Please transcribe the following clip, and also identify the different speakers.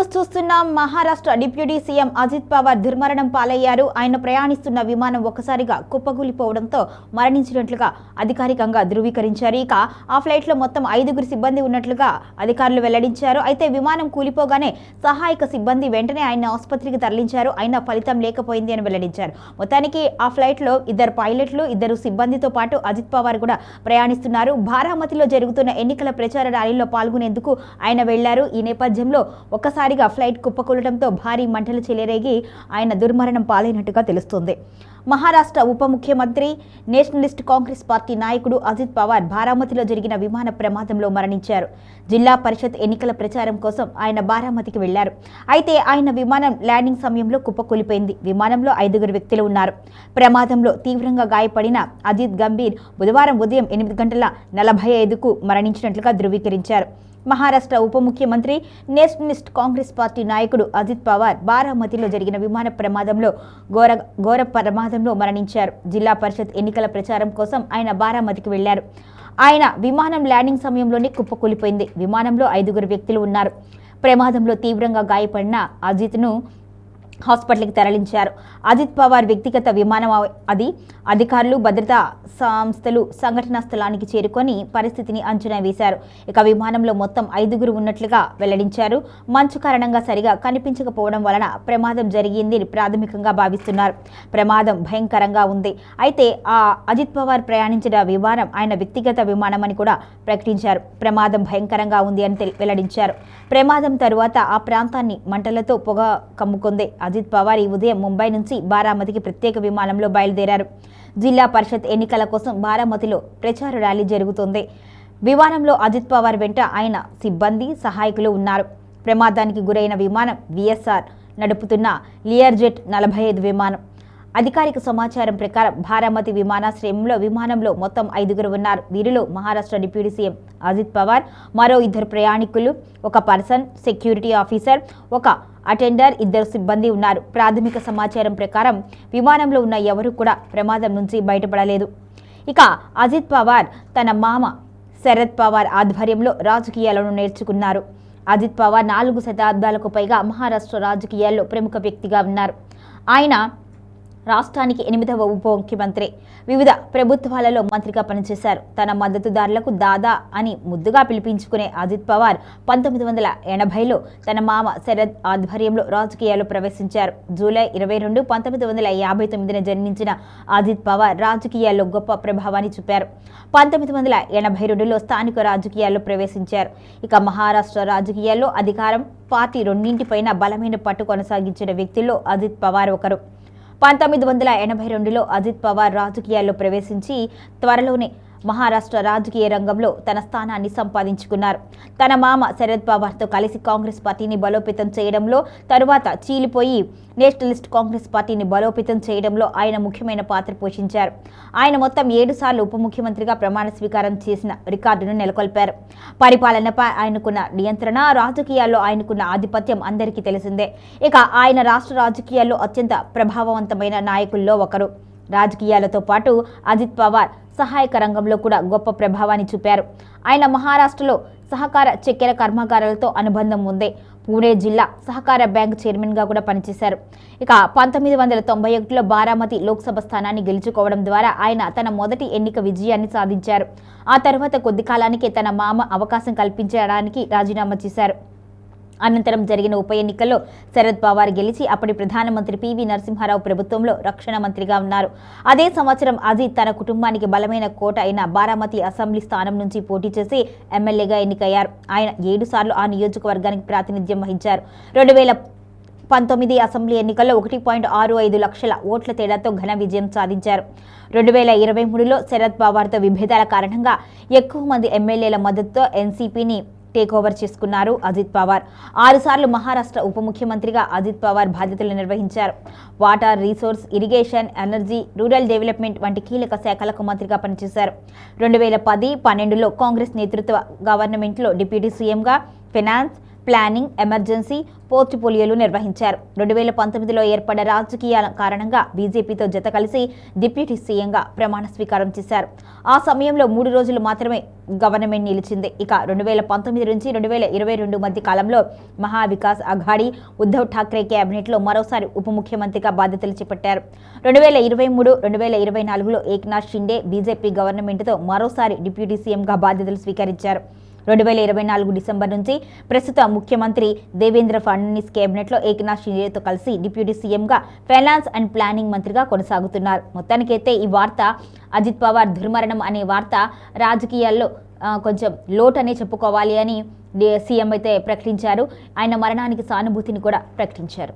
Speaker 1: News చూస్తున్నాం. Maharashtra deputy CM Ajit Pawar దుర్మరణం పాలయ్యారు. ఆయన ప్రయాణిస్తున్న విమానం ఒక్కసారిగా కుప్పకూలిపోవడంతో మరణించినట్లుగా అధికారికంగా ధృవీకరించారు. ఇక ఆ ఫ్లైట్ లో మొత్తం 5 సిబ్బంది ఉన్నట్లుగా అధికారులు వెల్లడించారు. అయితే విమానం కూలిపోగానే సహాయక సిబ్బంది వెంటనే ఆయన ఆసుపత్రికి తరలించారు. అయినా ఫలితం లేకపోయింది అని వెల్లడించారు. మొత్తానికి ఆ ఫ్లైట్ లో 2 పైలట్లు 2 సిబ్బందితో పాటు అజిత్ పవార్ కూడా ప్రయాణిస్తున్నారు. బారామతిలో జరుగుతున్న ఎన్నికల ప్రచార ర్యాలీలో పాల్గొనేందుకు ఆయన వెళ్లారు. ఈ నేపథ్యంలో ఒక్కసారిగా ఫ్లైట్ కుప్పకూలడంతో భారీ మంటలు చెలరేగి ఆయన దుర్మరణం పాలైనట్టుగా తెలుస్తోంది. మహారాష్ట్ర ఉప ముఖ్యమంత్రి నేషనలిస్ట్ కాంగ్రెస్ పార్టీ నాయకుడు అజిత్ పవార్ బారామతిలో జరిగిన విమాన ప్రమాదంలో మరణించారు. జిల్లా పరిషత్ ఎన్నికల ప్రచారం కోసం ఆయన బారామతికి వెళ్లారు. అయితే ఆయన విమానం ల్యాండింగ్ సమయంలో కుప్పకూలిపోయింది. విమానంలో 5 వ్యక్తులు ఉన్నారు. ప్రమాదంలో తీవ్రంగా గాయపడిన అజిత్ గంభీర్ బుధవారం ఉదయం 8:45కు మరణించినట్లుగా ధృవీకరించారు. మహారాష్ట్ర ఉప ముఖ్యమంత్రి నేషనలిస్ట్ కాంగ్రెస్ పార్టీ నాయకుడు అజిత్ పవార్ బారామతిలో జరిగిన విమాన ప్రమాదంలో ఘోర ప్రమాదంలో మరణించారు. జిల్లా పరిషత్ ఎన్నికల ప్రచారం కోసం ఆయన బారామతికి వెళ్లారు. ఆయన విమానం ల్యాండింగ్ సమయంలోనే కుప్పకూలిపోయింది. విమానంలో 5 వ్యక్తులు ఉన్నారు. ప్రమాదంలో తీవ్రంగా గాయపడిన అజిత్ను హాస్పిటల్కి తరలించారు. అజిత్ పవార్ వ్యక్తిగత విమానం అది. అధికారులు భద్రతా సంస్థలు సంఘటనా స్థలానికి చేరుకొని పరిస్థితిని అంచనా వేశారు. ఇక విమానంలో మొత్తం 5 ఉన్నట్లుగా వెల్లడించారు. మంచు కారణంగా సరిగా కనిపించకపోవడం వలన ప్రమాదం జరిగింది ప్రాథమికంగా భావిస్తున్నారు. ప్రమాదం భయంకరంగా ఉంది. అయితే ఆ అజిత్ పవార్ ప్రయాణించిన విమానం ఆయన వ్యక్తిగత విమానం అని కూడా ప్రకటించారు. ప్రమాదం భయంకరంగా ఉంది అని వెల్లడించారు. ప్రమాదం తరువాత ఆ ప్రాంతాన్ని మంటలతో పొగ కమ్ముకుంది. అజిత్ పవార్ ఈ ఉదయం ముంబై నుంచి బారామతికి ప్రత్యేక విమానంలో బయలుదేరారు. జిల్లా పరిషత్ ఎన్నికల కోసం బారామతిలో ప్రచార ర్యాలీ జరుగుతోంది. విమానంలో అజిత్ పవార్ వెంట ఆయన సిబ్బంది సహాయకులు ఉన్నారు. ప్రమాదానికి గురైన విమానం విఎస్ఆర్ నడుపుతున్న లియర్జెట్ 45 విమానం. అధికారిక సమాచారం ప్రకారం బారామతి విమానాశ్రయంలో విమానంలో మొత్తం 5 ఉన్నారు. వీరిలో మహారాష్ట్ర డిప్యూటీ సీఎం అజిత్ పవార్, మరో 2 ప్రయాణికులు, ఒక పర్సన్ సెక్యూరిటీ ఆఫీసర్, ఒక అటెండర్, 2 సిబ్బంది ఉన్నారు. ప్రాథమిక సమాచారం ప్రకారం విమానంలో ఉన్న ఎవరూ కూడా ప్రమాదం నుంచి బయటపడలేదు. ఇక అజిత్ పవార్ తన మామ శరద్ పవార్ ఆధ్వర్యంలో రాజకీయాలను నేర్చుకున్నారు. అజిత్ పవార్ 4 శతాబ్దాలకు పైగా మహారాష్ట్ర రాజకీయాల్లో ప్రముఖ వ్యక్తిగా ఉన్నారు. ఆయన రాష్ట్రానికి 8వ ఉప ముఖ్యమంత్రి. వివిధ ప్రభుత్వాలలో మంత్రిగా పనిచేశారు. తన మద్దతుదారులకు దాదా అని ముద్దుగా పిలిపించుకునే అజిత్ పవార్ 1980లో తన మామ శరద్ ఆధ్వర్యంలో రాజకీయాల్లో ప్రవేశించారు. జూలై 22, 1959న జన్మించిన అజిత్ పవార్ రాజకీయాల్లో గొప్ప ప్రభావాన్ని చూపారు. 1982లో స్థానిక రాజకీయాల్లో ప్రవేశించారు. ఇక మహారాష్ట్ర రాజకీయాల్లో అధికారం, పార్టీ రెండింటిపైన బలమైన పట్టు కొనసాగించిన వ్యక్తుల్లో అజిత్ పవార్ ఒకరు. 1982లో అజిత్ పవార్ రాజకీయాల్లో ప్రవేశించి త్వరలోనే మహారాష్ట్ర రాజకీయ రంగంలో తన స్థానాన్ని సంపాదించుకున్నారు. తన మామ శరద్ పవార్తో కలిసి కాంగ్రెస్ పార్టీని బలోపేతం చేయడంలో, తరువాత చీలిపోయి నేషనలిస్ట్ కాంగ్రెస్ పార్టీని బలోపేతం చేయడంలో ఆయన ముఖ్యమైన పాత్ర పోషించారు. ఆయన మొత్తం 7 సార్లు ఉప ముఖ్యమంత్రిగా ప్రమాణ స్వీకారం చేసిన రికార్డును నెలకొల్పారు. పరిపాలనపై ఆయనకున్న నియంత్రణ, రాజకీయాల్లో ఆయనకున్న ఆధిపత్యం అందరికీ తెలిసిందే. ఇక ఆయన రాష్ట్ర రాజకీయాల్లో అత్యంత ప్రభావవంతమైన నాయకుల్లో ఒకరు. రాజకీయాలతో పాటు అజిత్ పవార్ సహాయక రంగంలో కూడా గొప్ప ప్రభావాన్ని చూపారు. ఆయన మహారాష్ట్రలో సహకార చక్కెర కర్మాగారాలతో అనుబంధం ఉంది. పూణే జిల్లా సహకార బ్యాంక్ చైర్మన్గా కూడా పనిచేశారు. ఇక 1991లో బారామతి లోక్సభ స్థానాన్ని గెలుచుకోవడం ద్వారా ఆయన తన మొదటి ఎన్నిక విజయాన్ని సాధించారు. ఆ తర్వాత కొద్ది కాలానికే తన మామ అవకాశం కల్పించడానికి రాజీనామా చేశారు. అనంతరం జరిగిన ఉప ఎన్నికల్లో శరద్ పవార్ గెలిచి అప్పటి ప్రధానమంత్రి పివి నరసింహారావు ప్రభుత్వంలో రక్షణ మంత్రిగా ఉన్నారు. అదే సంవత్సరం అజిత్ తన కుటుంబానికి బలమైన కోట అయిన బారామతి అసెంబ్లీ స్థానం నుంచి పోటీ చేసి ఎమ్మెల్యేగా ఎన్నికయ్యారు. ఆయన 7 సార్లు ఆ నియోజకవర్గానికి ప్రాతినిధ్యం వహించారు. 2019 అసెంబ్లీ ఎన్నికల్లో 1.65 లక్షల ఓట్ల తేడాతో ఘన విజయం సాధించారు. 2023లో శరద్ పవార్తో విభేదాల కారణంగా ఎక్కువ మంది ఎమ్మెల్యేల మద్దతుతో ఎన్సీపీని టేక్ ఓవర్ చేసుకున్నారు అజిత్ పవార్. 6 సార్లు మహారాష్ట్ర ఉప ముఖ్యమంత్రిగా అజిత్ పవార్ బాధ్యతలు నిర్వహించారు. Water resource, irrigation, energy, rural development వంటి కీలక శాఖలకు మంత్రిగా పనిచేశారు. 2010-12లో కాంగ్రెస్ నేతృత్వ గవర్నమెంట్లో డిప్యూటీ సీఎంగా ఫైనాన్స్, ప్లానింగ్, ఎమర్జెన్సీ పోర్ట్ఫోలియోలు నిర్వహించారు. 2019లో ఏర్పడ్డ రాజకీయ కారణంగా బీజేపీతో జత కలిసి డిప్యూటీ సీఎంగా ప్రమాణ స్వీకారం చేశారు. ఆ సమయంలో 3 రోజులు మాత్రమే గవర్నమెంట్ నిలిచింది. ఇక 2019 నుంచి 2022 మధ్య కాలంలో మహావికాస్ అఘాడీ ఉద్ధవ్ ఠాక్రే కేబినెట్లో మరోసారి ఉప ముఖ్యమంత్రిగా బాధ్యతలు చేపట్టారు. 2023-2024లో ఏక్నాథ్ షిండే బీజేపీ గవర్నమెంట్తో మరోసారి డిప్యూటీ సీఎంగా బాధ్యతలు స్వీకరించారు. 2024 డిసెంబర్ నుంచి ప్రస్తుత ముఖ్యమంత్రి దేవేంద్ర ఫడ్నవీస్ కేబినెట్లో ఏక్నాథ్ షిండేతో కలిసి డిప్యూటీ సీఎంగా ఫైనాన్స్ అండ్ ప్లానింగ్ మంత్రిగా కొనసాగుతున్నారు. మొత్తానికైతే ఈ వార్త అజిత్ పవార్ దుర్మరణం అనే వార్త రాజకీయాల్లో కొంచెం లోటనే చెప్పుకోవాలి అని సీఎం అయితే ప్రకటించారు. ఆయన మరణానికి సానుభూతిని కూడా ప్రకటించారు.